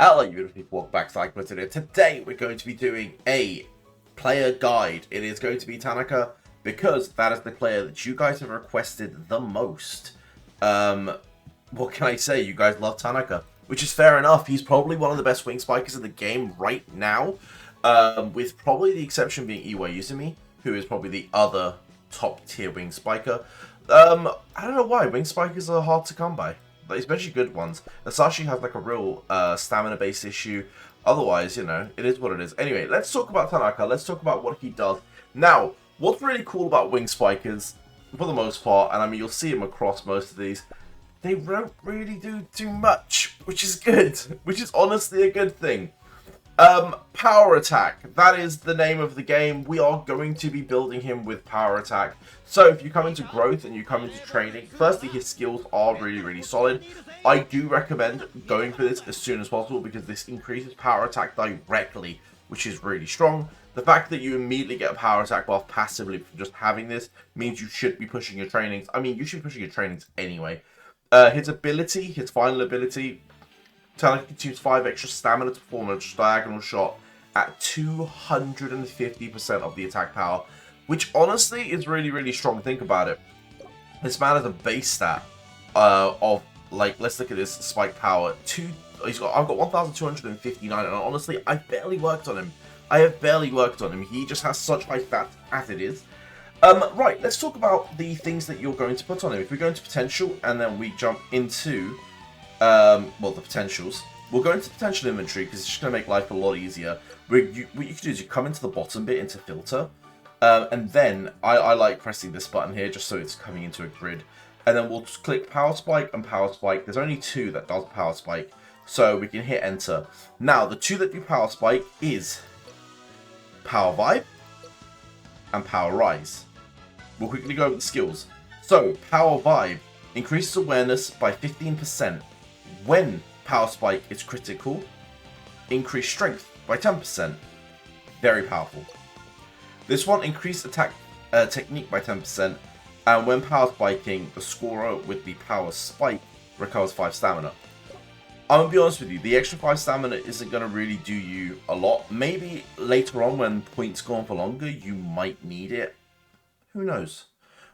Hello, you beautiful people, welcome back to Haikyu Fly High. Today we're going to be doing a player guide. It is going to be Tanaka because that is the player that you guys have requested the most. What can I say? You guys love Tanaka, which is fair enough. He's probably one of the best wing spikers in the game right now, with probably the exception being Iwaizumi, who is probably the other top tier wing spiker. I don't know why wing spikers are hard to come by. Especially good ones. Asashi has like a real stamina based issue. Otherwise, you know, it is what it is. Anyway, let's talk about Tanaka. Let's talk about what he does. Now, what's really cool about wing spikers, for the most part, and I mean, you'll see them across most of these, they don't really do too much, which is good. Which is honestly a good thing. Power attack. That is the name of the game. We are going to be building him with power attack. So if you come into growth and you come into training, firstly his skills are really solid. I do recommend going for this as soon as possible because this increases power attack directly, which is really strong. The fact that you immediately get a power attack buff passively from just having this means you should be pushing your trainings. I mean, you should be pushing your trainings anyway. His ability, his final ability, Tanaka consumes 5 extra stamina to perform a diagonal shot at 250% of the attack power, which honestly is really strong. Think about it. This man has a base stat of, like, let's look at this spike power. I've got 1,259, and honestly, I barely worked on him. I have barely worked on him. He just has such high stats as it is. Right, let's talk about the things that you're going to put on him. If we go into potential and then we jump into well, the potentials. We'll go into potential inventory because it's just going to make life a lot easier. What you can do is you come into the bottom bit, into filter, and then I like pressing this button here just so it's coming into a grid. And then we'll just click power spike and power spike. There's only 2 that does power spike, so we can hit enter. Now, the 2 that do power spike is power vibe and power rise. We'll quickly go over the skills. So, power vibe increases awareness by 15%. When power spike is critical, increase strength by 10%. Very powerful. This one increased attack technique by 10%, and when power spiking, the scorer with the power spike recovers 5 stamina. I'm gonna be honest with you, the extra 5 stamina isn't gonna really do you a lot. Maybe later on when points go on for longer, you might need it. Who knows?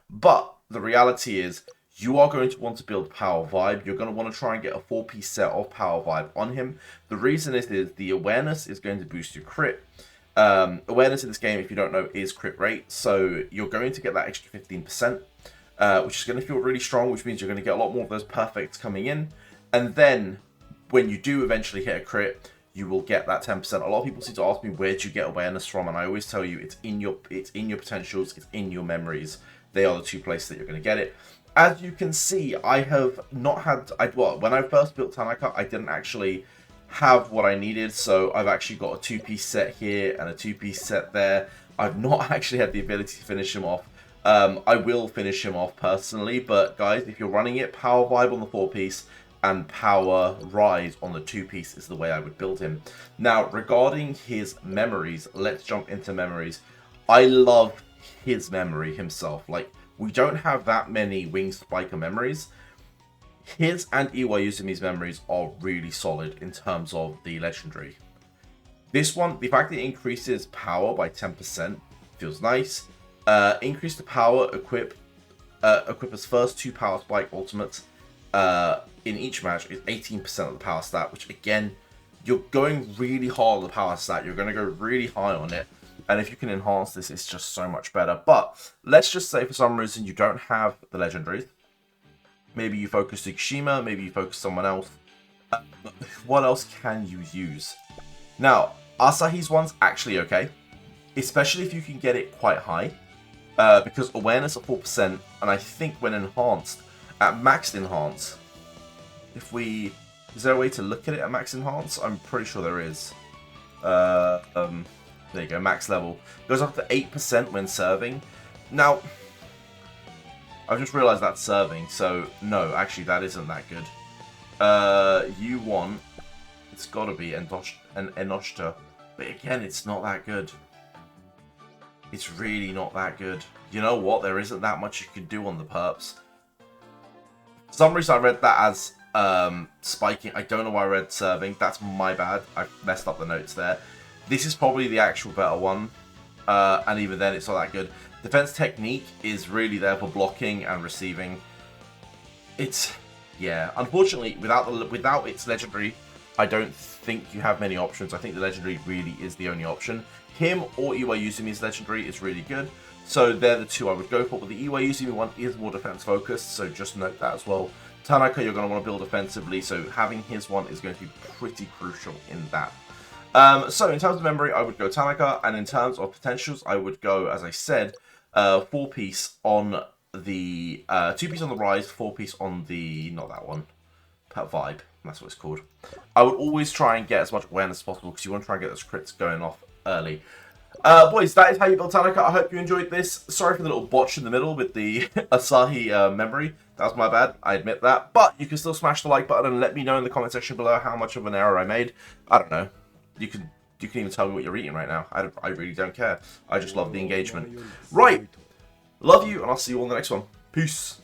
But the reality is, you are going to want to build Power Vibe. You're going to want to try and get a 4-piece set of Power Vibe on him. The reason is the awareness is going to boost your crit. Awareness in this game, if you don't know, is crit rate. So you're going to get that extra 15%, which is going to feel really strong, which means you're going to get a lot more of those perfects coming in. And then when you do eventually hit a crit, you will get that 10%. A lot of people seem to ask me, where do you get awareness from? And I always tell you, it's in your potentials, it's in your memories. They are the 2 places that you're going to get it. As you can see, I have not had... Well, when I first built Tanaka, I didn't actually have what I needed. So I've actually got a 2-piece set here and a 2-piece set there. I've not actually had the ability to finish him off. I will finish him off personally. But guys, if you're running it, Power Vibe on the 4-piece and Power Rise on the 2-piece is the way I would build him. Now, regarding his memories, let's jump into memories. I love his memory himself. Like, we don't have that many wing spiker memories. His and Iwaizumi's memories are really solid in terms of the legendary. This one, the fact that it increases power by 10% feels nice. Increase the power, equip his first 2 power spike ultimates in each match is 18% of the power stat, which again, you're going really hard on the power stat. You're going to go really high on it. And if you can enhance this, it's just so much better. But let's just say for some reason you don't have the legendaries. Maybe you focus Tsukushima, maybe you focus someone else. What else can you use? Now, Asahi's one's actually okay. Especially if you can get it quite high. Because awareness of 4%, and I think when enhanced, at maxed enhance, is there a way to look at it at max enhance? I'm pretty sure there is. There you go, max level. Goes up to 8% when serving. Now, I've just realised that's serving, so no, actually that isn't that good. You want... It's gotta be an Enoshita. But again, it's not that good. It's really not that good. You know what? There isn't that much you can do on the perps. For some reason I read that as spiking. I don't know why I read serving. That's my bad. I messed up the notes there. This is probably the actual better one. And even then, it's not that good. Defense technique is really there for blocking and receiving. It's, yeah. Unfortunately, without its legendary, I don't think you have many options. I think the legendary really is the only option. Him or Iwa Yuzumi's legendary is really good. So they're the two I would go for. But the Iwa Yuzumi one is more defense focused, so just note that as well. Tanaka, you're going to want to build offensively, so having his one is going to be pretty crucial in that. So in terms of memory, I would go Tanaka, and in terms of potentials, I would go, as I said, 4-piece on the 2-piece on the rise, 4-piece on the, not that one, vibe. That's what it's called. I would always try and get as much awareness as possible because you want to try and get those crits going off early. Boys, that is how you build Tanaka. I hope you enjoyed this. Sorry for the little botch in the middle with the Asahi memory. That was my bad. I admit that. But you can still smash the like button and let me know in the comment section below how much of an error I made. I don't know. You can even tell me what you're eating right now. I really don't care. I just love the engagement. Right. Love you, and I'll see you all in the next one. Peace.